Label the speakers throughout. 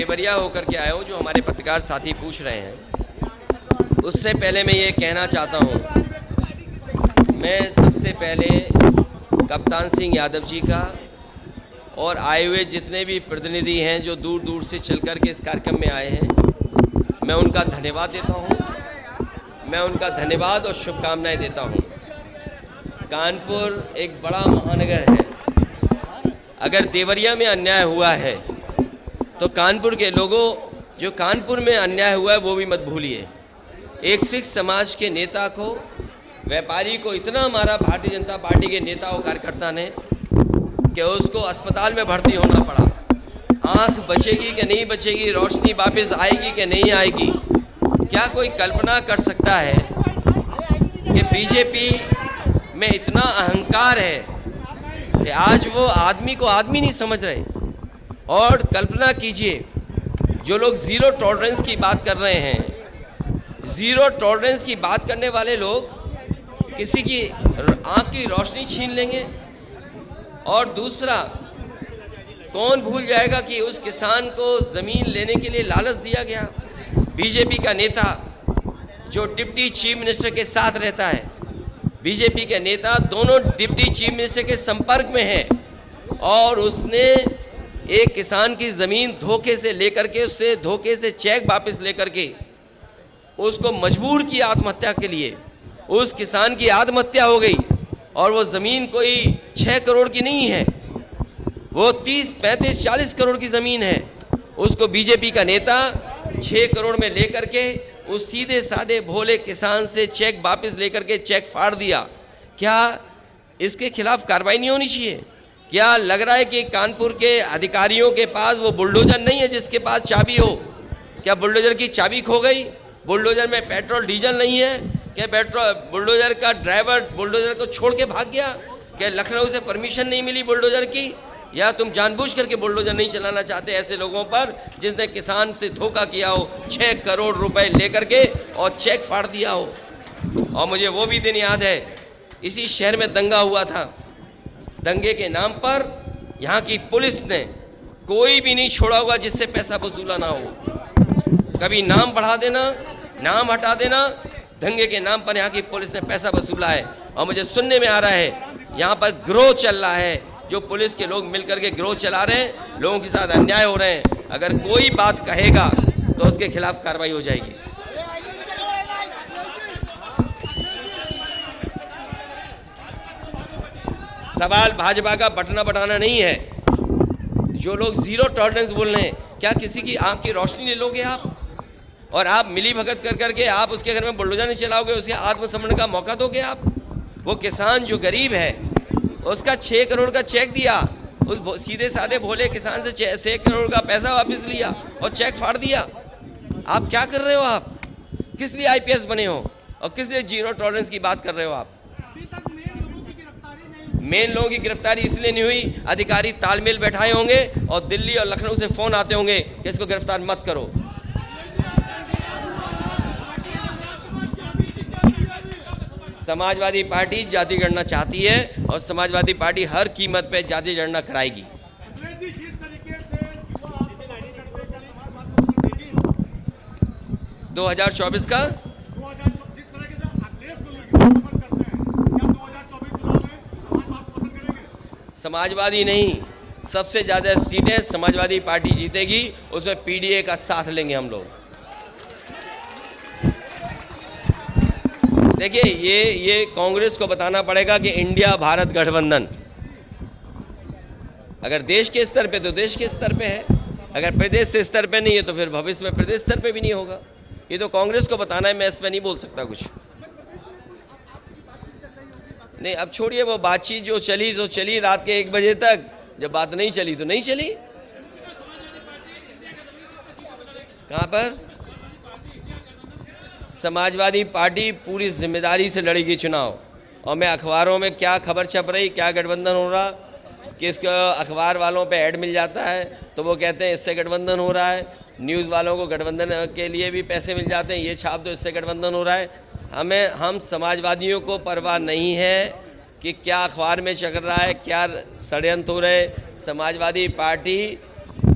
Speaker 1: देवरिया होकर के आया हूँ, जो हमारे पत्रकार साथी पूछ रहे हैं। उससे पहले मैं ये कहना चाहता हूँ, मैं सबसे पहले कप्तान सिंह यादव जी का और आए हुए जितने भी प्रतिनिधि हैं जो दूर दूर से चल कर के इस कार्यक्रम में आए हैं, मैं उनका धन्यवाद देता हूँ। मैं उनका धन्यवाद और शुभकामनाएं देता हूँ। कानपुर एक बड़ा महानगर है। अगर देवरिया में अन्याय हुआ है तो कानपुर के लोगों, जो कानपुर में अन्याय हुआ है वो भी मत भूलिए। एक सिख समाज के नेता को, व्यापारी को इतना मारा भारतीय जनता पार्टी के नेता और कार्यकर्ता ने कि उसको अस्पताल में भर्ती होना पड़ा। आँख बचेगी कि नहीं बचेगी, रोशनी वापस आएगी कि नहीं आएगी, क्या कोई कल्पना कर सकता है कि बीजेपी में इतना अहंकार है कि आज वो आदमी को आदमी नहीं समझ रहे। और कल्पना कीजिए, जो लोग ज़ीरो टॉलरेंस की बात कर रहे हैं, ज़ीरो टॉलरेंस की बात करने वाले लोग किसी की आँख की रोशनी छीन लेंगे। और दूसरा, कौन भूल जाएगा कि उस किसान को ज़मीन लेने के लिए लालच दिया गया। बीजेपी का नेता जो डिप्टी चीफ मिनिस्टर के साथ रहता है, बीजेपी के नेता दोनों डिप्टी चीफ मिनिस्टर के संपर्क में है, और उसने एक किसान की ज़मीन धोखे से लेकर के, उससे धोखे से चेक वापस लेकर के उसको मजबूर किया आत्महत्या के लिए। उस किसान की आत्महत्या हो गई और वो ज़मीन कोई 6 करोड़ की नहीं है, वो 30, 35, 40 करोड़ की ज़मीन है। उसको बीजेपी का नेता 6 करोड़ में लेकर के उस सीधे साधे भोले किसान से चेक वापस लेकर के चेक फाड़ दिया। क्या इसके खिलाफ कार्रवाई नहीं होनी चाहिए? क्या लग रहा है कि कानपुर के अधिकारियों के पास वो बुलडोजर नहीं है जिसके पास चाबी हो? क्या बुलडोजर की चाबी खो गई? बुलडोजर में पेट्रोल डीजल नहीं है? क्या बुलडोजर का ड्राइवर बुलडोजर को छोड़ के भाग गया? क्या लखनऊ से परमिशन नहीं मिली बुलडोजर की? या तुम जानबूझ करके बुलडोजर नहीं चलाना चाहते ऐसे लोगों पर जिसने किसान से धोखा किया हो, 6 करोड़ रुपए लेकर के और चेक फाड़ दिया हो? और मुझे वो भी दिन याद है, इसी शहर में दंगा हुआ था। दंगे के नाम पर यहाँ की पुलिस ने कोई भी नहीं छोड़ा होगा जिससे पैसा वसूला ना हो। कभी नाम बढ़ा देना, नाम हटा देना, दंगे के नाम पर यहाँ की पुलिस ने पैसा वसूला है। और मुझे सुनने में आ रहा है यहाँ पर गिरोह चल रहा है, जो पुलिस के लोग मिलकर के गिरोह चला रहे हैं, लोगों के साथ अन्याय हो रहे हैं। अगर कोई बात कहेगा तो उसके खिलाफ कार्रवाई हो जाएगी। सवाल भाजपा का बटना बटाना नहीं है। जो लोग ज़ीरो टॉलरेंस बोल रहे हैं, क्या किसी की आंख की रोशनी ले लोगे आप? और आप मिली भगत कर करके आप उसके घर में बुलडोजर नहीं चलाओगे, उसके आत्मसमरण का मौका दोगे आप? वो किसान जो गरीब है, उसका 6 करोड़ का चेक दिया, उस सीधे साधे भोले किसान से 6 करोड़ का पैसा वापस लिया और चेक फाड़ दिया। आप क्या कर रहे हो? आप किस लिए आईपीएस बने हो और किस लिए जीरो टॉलरेंस की बात कर रहे हो आप? मेन लोगों की गिरफ्तारी इसलिए नहीं हुई, अधिकारी तालमेल बैठाए होंगे और दिल्ली और लखनऊ से फ़ोन आते होंगे कि इसको गिरफ्तार मत करो। समाजवादी पार्टी जाति गणना चाहती है और समाजवादी पार्टी हर कीमत पे जाति गणना कराएगी। 2024 का समाजवादी नहीं, सबसे ज़्यादा सीटें समाजवादी पार्टी जीतेगी, उसमें पीडीए का साथ लेंगे हम लोग। देखिए, ये कांग्रेस को बताना पड़ेगा कि इंडिया भारत गठबंधन अगर देश के स्तर पे तो देश के स्तर पे है, अगर प्रदेश से स्तर पे नहीं है तो फिर भविष्य में प्रदेश स्तर पे भी नहीं होगा। ये तो कांग्रेस को बताना है, मैं इस पर नहीं बोल सकता कुछ। नहीं, अब छोड़िए वो बातचीत जो चली सो चली रात के 1 बजे तक। जब बात नहीं चली तो नहीं चली। कहाँ पर? समाजवादी पार्टी पूरी जिम्मेदारी से लड़ेगी चुनाव। और मैं अखबारों में क्या खबर छप रही, क्या गठबंधन हो रहा, कि इसका अखबार वालों पे ऐड मिल जाता है तो वो कहते हैं इससे गठबंधन हो रहा है, न्यूज़ वालों को गठबंधन के लिए भी पैसे मिल जाते हैं, ये छाप दो इससे गठबंधन हो रहा है। हम समाजवादियों को परवाह नहीं है कि क्या अखबार में चल रहा है, क्या षड्यंत्र हो रहे। समाजवादी पार्टी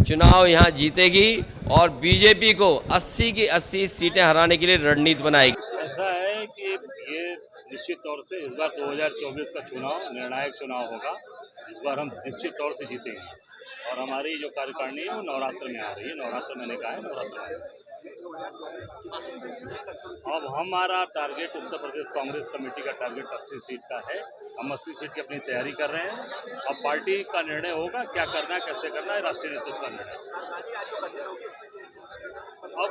Speaker 1: चुनाव यहाँ जीतेगी और बीजेपी को 80 की 80 सीटें हराने के लिए रणनीति बनाएगी।
Speaker 2: ऐसा है कि ये निश्चित तौर से इस बार 2024 का चुनाव निर्णायक चुनाव होगा। इस बार हम निश्चित तौर से जीतेंगे और हमारी जो कार्यकारिणी है वो नवरात्र में आ रही है। नवरात्र मैंने कहा है, नवरात्र में। अब हमारा टारगेट उत्तर प्रदेश कांग्रेस कमेटी का टारगेट 80 सीट का है। हम 80 सीट की अपनी तैयारी कर रहे हैं। अब पार्टी का निर्णय होगा क्या करना है, कैसे करना है, राष्ट्रीय नेतृत्व का निर्णय। अब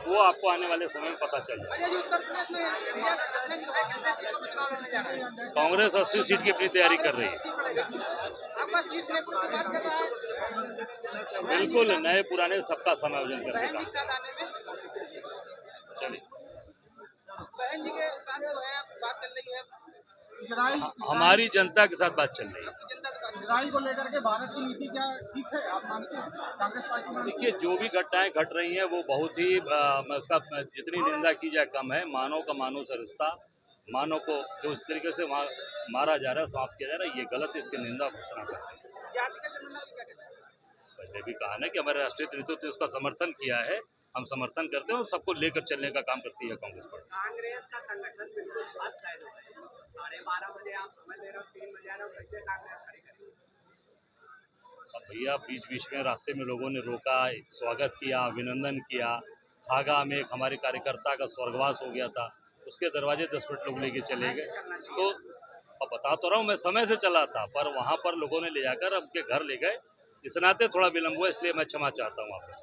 Speaker 2: वो आपको आने वाले समय में पता चल जाएगा। कांग्रेस 80 सीट की अपनी तैयारी कर रही है। बिल्कुल नए पुराने सबका समायोजन करके काम। चलिए, हमारी जनता के साथ बात चल रही है।
Speaker 3: इजराइल को लेकर के भारत की नीति क्या ठीक है, आप मानते हैं कांग्रेस पार्टी में?
Speaker 2: देखिए, जो भी घटनाएं घट रही हैं वो बहुत ही उसका जितनी निंदा की जाए कम है। मानव का मानव से रिश्ता, मानव को जो इस तरीके से मारा जा रहा है, समाप्त किया जा रहा है, ये गलत है। इसकी निंदा घोषणा करते हैं। पहले भी कहा ना कि हमारे राष्ट्रीय नेतृत्व ने उसका समर्थन किया है, हम समर्थन करते हैं और सबको लेकर चलने का काम करती है कांग्रेस पार्टी।
Speaker 4: कांग्रेस का संगठन बिल्कुल ध्वस्त है। 12:30 बजे आप समझ ले रहे हो, 3 बजे आ रहे हो, कैसे कांग्रेस खड़ी करेगी?
Speaker 2: अब भैया बीच बीच में रास्ते में लोगों ने रोका, स्वागत किया, अभिनंदन किया। हागा में एक हमारे कार्यकर्ता का स्वर्गवास हो गया था, उसके दरवाजे 10 मिनट लोग लेके चले गए। तो अब बता तो रहा हूँ, मैं समय से चला था, पर वहाँ पर लोगों ने ले जाकर अब के घर ले गए। इस नाते थोड़ा विलम्ब हुआ, इसलिए मैं क्षमा चाहता हूँ आपको।